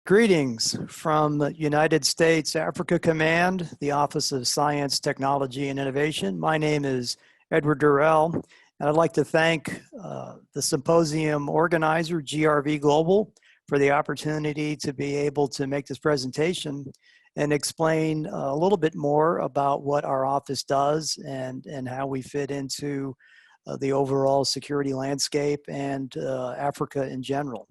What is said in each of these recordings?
Greetings from the United States Africa Command, the Office of Science, Technology, and Innovation. My name is Edward Durell, and I'd like to thank the symposium organizer, GRV Global, for the opportunity to be able to make this presentation and explain a little bit more about what our office does and how we fit into the overall security landscape and Africa in general.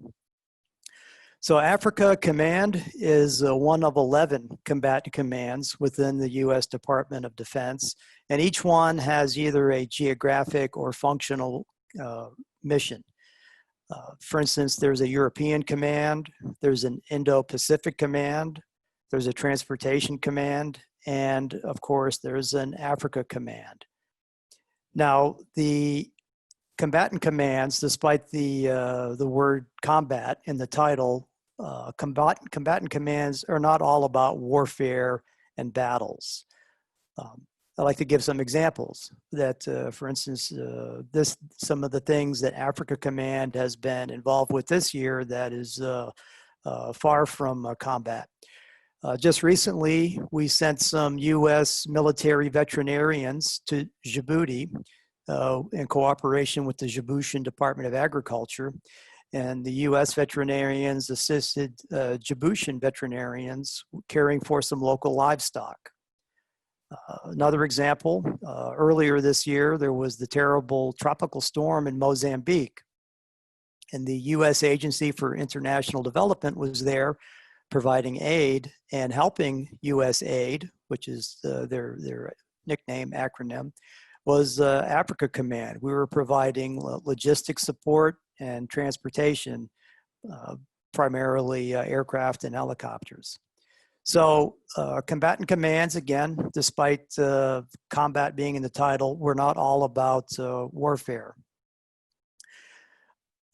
So Africa Command is one of 11 combatant commands within the U.S. Department of Defense, and each one has either a geographic or functional mission. For instance, there's a European command, there's an Indo-Pacific command, there's a transportation command, and of course there's an Africa command. Now, the combatant commands, despite the word combat in the title, combatant commands are not all about warfare and battles. I'd like to give some examples that, for instance, some of the things that Africa Command has been involved with this year that is far from combat. Just recently, we sent some U.S. military veterinarians to Djibouti in cooperation with the Djiboutian Department of Agriculture. And the U.S. veterinarians assisted Djiboutian veterinarians caring for some local livestock. Another example, earlier this year, there was the terrible tropical storm in Mozambique. And the U.S. Agency for International Development was there providing aid and helping USAID, which is their nickname, acronym, was Africa Command. We were providing logistics support and transportation, primarily aircraft and helicopters. So combatant commands, again, despite combat being in the title, we're not all about warfare.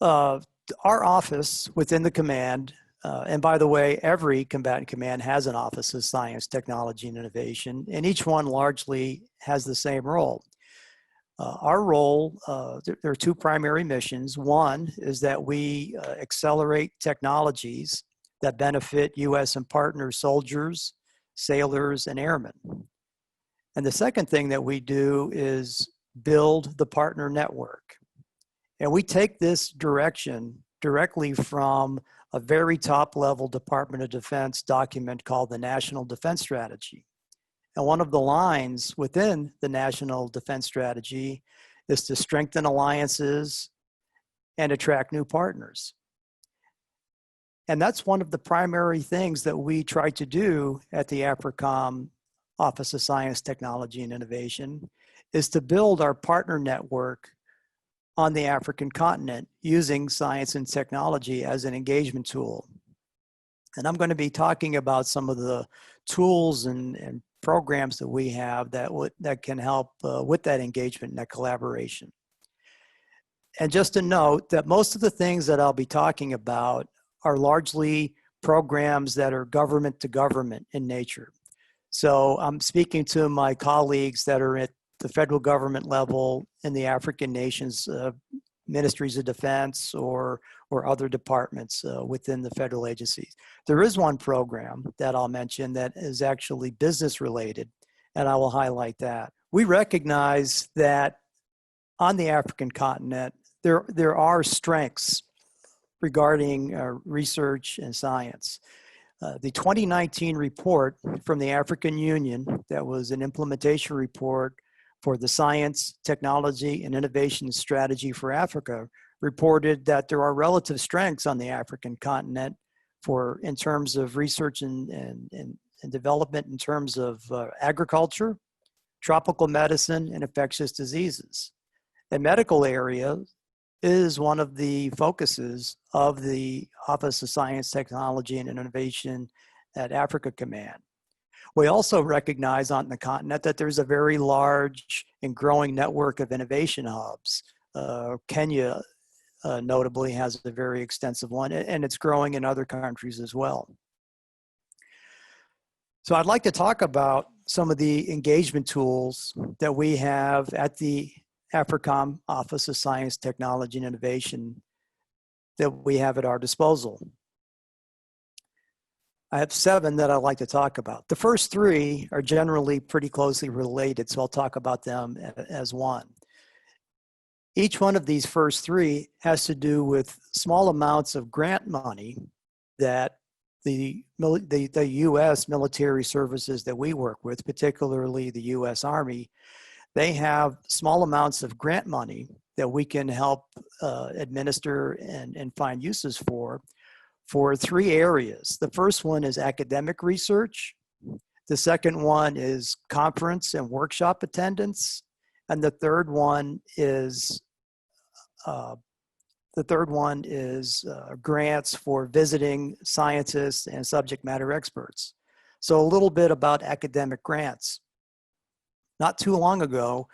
Our office within the command, and by the way, every combatant command has an Office of Science, Technology, and Innovation, and each one largely has the same role. Our role, there are two primary missions. One is that we accelerate technologies that benefit U.S. and partner soldiers, sailors, and airmen. And the second thing that we do is build the partner network. And we take this direction directly from a very top-level Department of Defense document called the National Defense Strategy. And one of the lines within the National Defense Strategy is to strengthen alliances and attract new partners. And that's one of the primary things that we try to do at the AFRICOM Office of Science, Technology, and Innovation, is to build our partner network on the African continent using science and technology as an engagement tool. And I'm going to be talking about some of the tools and programs that we have that can help with that engagement and that collaboration. And just to note that most of the things that I'll be talking about are largely programs that are government to government in nature. So I'm speaking to my colleagues that are at the federal government level in the African nations, ministries of defense or other departments within the federal agencies. There is one program that I'll mention that is actually business related, and I will highlight that. We recognize that on the African continent, there are strengths regarding research and science. The 2019 report from the African Union, that was an implementation report for the Science, Technology, and Innovation Strategy for Africa, reported that there are relative strengths on the African continent in terms of research and development in terms of agriculture, tropical medicine, and infectious diseases. The medical area is one of the focuses of the Office of Science, Technology, and Innovation at Africa Command. We also recognize on the continent that there's a very large and growing network of innovation hubs. Kenya notably has a very extensive one, and it's growing in other countries as well. So I'd like to talk about some of the engagement tools that we have at the AFRICOM Office of Science, Technology, and Innovation that we have at our disposal. I have 7 that I'd like to talk about. The first 3 are generally pretty closely related, so I'll talk about them as one. Each one of these first 3 has to do with small amounts of grant money that the U.S. military services that we work with, particularly the U.S. Army, they have small amounts of grant money that we can help administer and find uses for 3 areas. The first one is academic research. The second one is conference and workshop attendance. And the third one is grants for visiting scientists and subject matter experts. So a little bit about academic grants. Not too long ago,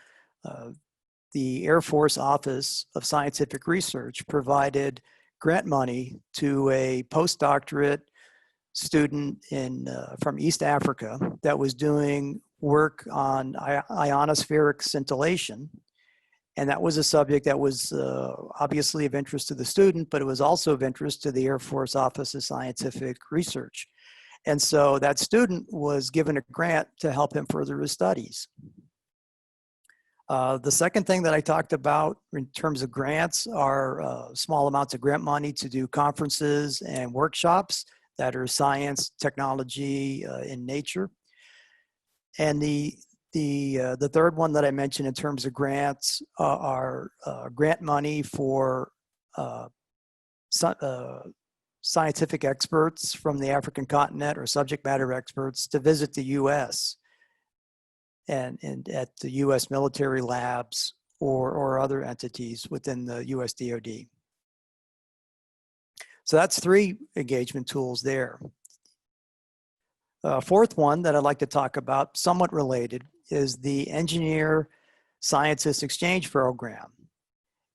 the Air Force Office of Scientific Research provided grant money to a postdoctorate student from East Africa that was doing work on ionospheric scintillation. And that was a subject that was obviously of interest to the student, but it was also of interest to the Air Force Office of Scientific Research. And so that student was given a grant to help him further his studies. The second thing that I talked about in terms of grants are small amounts of grant money to do conferences and workshops that are science, technology, in nature. And the third one that I mentioned in terms of grants are grant money for scientific experts from the African continent or subject matter experts to visit the U.S. and at the U.S. military labs or other entities within the U.S. DoD. So that's 3 engagement tools there. Fourth one that I'd like to talk about, somewhat related, is the Engineer Scientist Exchange Program.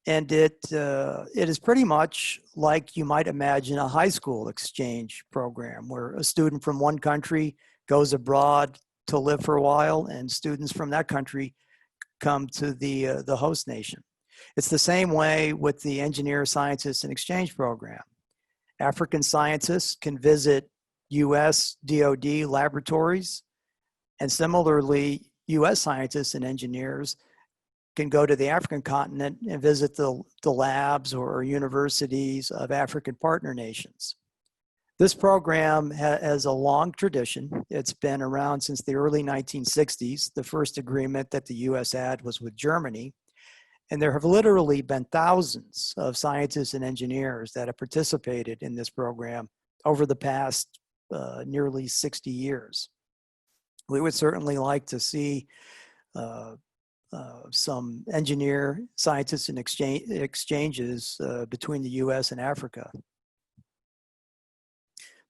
And it is pretty much like you might imagine a high school exchange program where a student from one country goes abroad to live for a while and students from that country come to the host nation. It's the same way with the Engineer Scientist and Exchange Program. African scientists can visit U.S. DoD laboratories, and similarly, U.S. scientists and engineers can go to the African continent and visit the labs or universities of African partner nations. This program has a long tradition. It's been around since the early 1960s. The first agreement that the U.S. had was with Germany. And there have literally been thousands of scientists and engineers that have participated in this program over the past nearly 60 years. We would certainly like to see some engineer, scientists, and exchanges between the U.S. and Africa.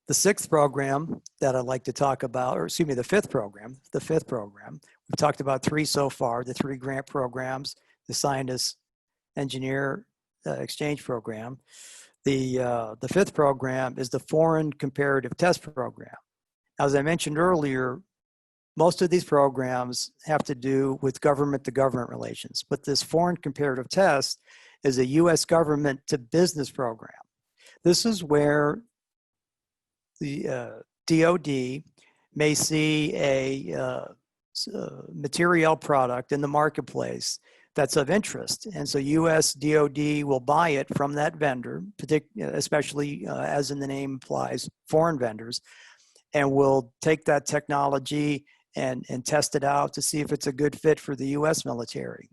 The 6th program that I'd like to talk about, or excuse me, the 5th program. We've talked about 3 so far, the 3 grant programs, the Scientist Engineer Exchange Program. The 5th program is the Foreign Comparative Test Program. As I mentioned earlier, most of these programs have to do with government-to-government relations, but this Foreign Comparative Test is a U.S. government-to-business program. This is where the DoD may see a material product in the marketplace that's of interest. And so U.S. DoD will buy it from that vendor, especially as in the name implies, foreign vendors, and will take that technology and test it out to see if it's a good fit for the U.S. military.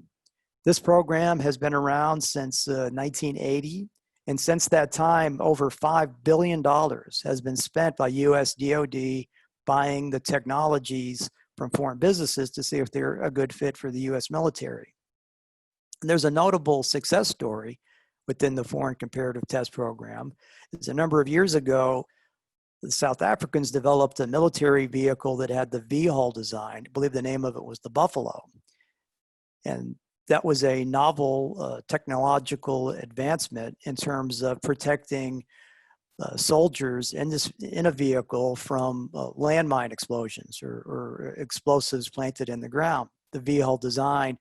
This program has been around since 1980. And since that time, over $5 billion has been spent by U.S. DoD buying the technologies from foreign businesses to see if they're a good fit for the U.S. military. And there's a notable success story within the Foreign Comparative Test Program. It's a number of years ago, the South Africans developed a military vehicle that had the V-hull design. I believe the name of it was the Buffalo. And that was a novel technological advancement in terms of protecting soldiers in a vehicle from landmine explosions or explosives planted in the ground. The V-hull design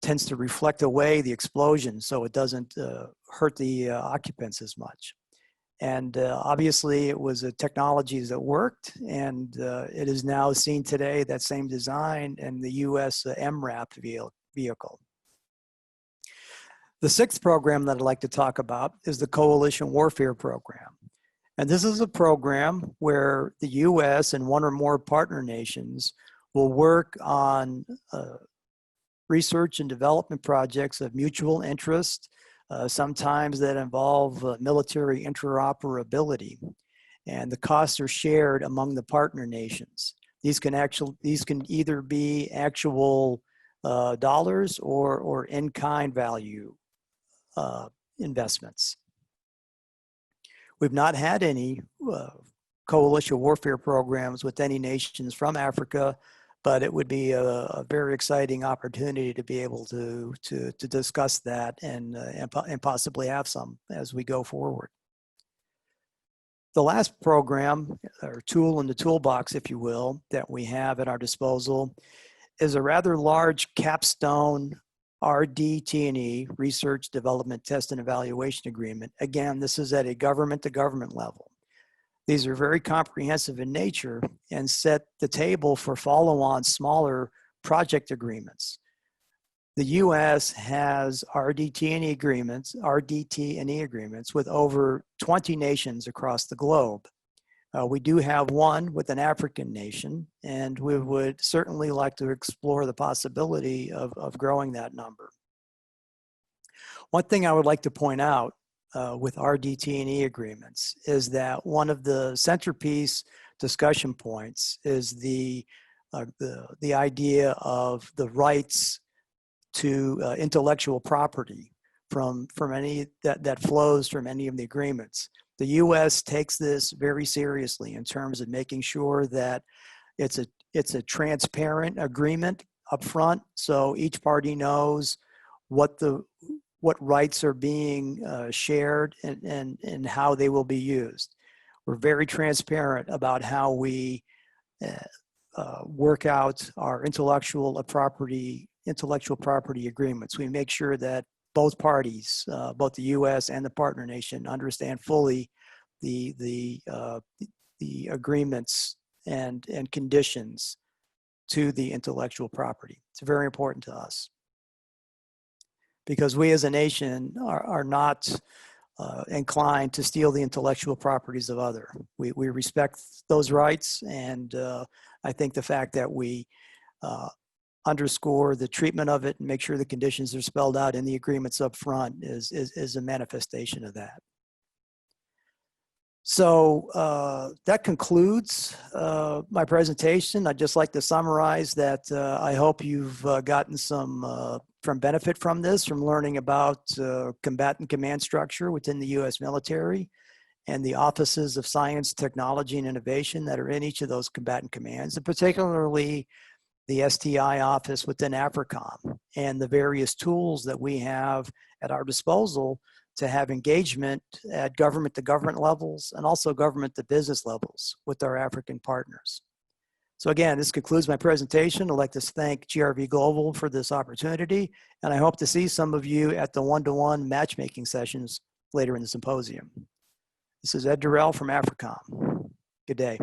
tends to reflect away the explosion so it doesn't hurt the occupants as much. And obviously it was a technology that worked, and it is now seen today, that same design, in the US MRAP vehicle. The sixth program that I'd like to talk about is the Coalition Warfare Program. And this is a program where the US and one or more partner nations will work on research and development projects of mutual interest, sometimes that involve military interoperability. And the costs are shared among the partner nations. These can either be actual dollars or in-kind value investments. We've not had any coalition warfare programs with any nations from Africa, but it would be a very exciting opportunity to be able to discuss that and possibly have some as we go forward. The last program, or tool in the toolbox, if you will, that we have at our disposal is a rather large capstone RDT&E, Research, Development, Test, and Evaluation Agreement. Again, this is at a government-to-government level. These are very comprehensive in nature and set the table for follow-on smaller project agreements. The US has RDT&E agreements with over 20 nations across the globe. We do have one with an African nation, and we would certainly like to explore the possibility of growing that number. One thing I would like to point out with RDT&E agreements is that one of the centerpiece discussion points is the idea of the rights to intellectual property from any that flows from any of the agreements. The US takes this very seriously in terms of making sure that it's a transparent agreement up front, so each party knows what rights are being shared and how they will be used. We're very transparent about how we work out our intellectual property agreements. We make sure that both parties, both the U.S. and the partner nation, understand fully the agreements and conditions to the intellectual property. It's very important to us because we as a nation are not inclined to steal the intellectual properties of others. We respect those rights, and I think the fact that we underscore the treatment of it and make sure the conditions are spelled out in the agreements up front is a manifestation of that. So that concludes my presentation. I'd just like to summarize that I hope you've gotten some benefit from this, from learning about combatant command structure within the U.S. military and the offices of science, technology, and innovation that are in each of those combatant commands, and particularly the STI office within AFRICOM and the various tools that we have at our disposal to have engagement at government-to-government levels and also government-to-business levels with our African partners. So again, this concludes my presentation. I'd like to thank GRV Global for this opportunity, and I hope to see some of you at the one-to-one matchmaking sessions later in the symposium. This is Ed Durell from AFRICOM. Good day.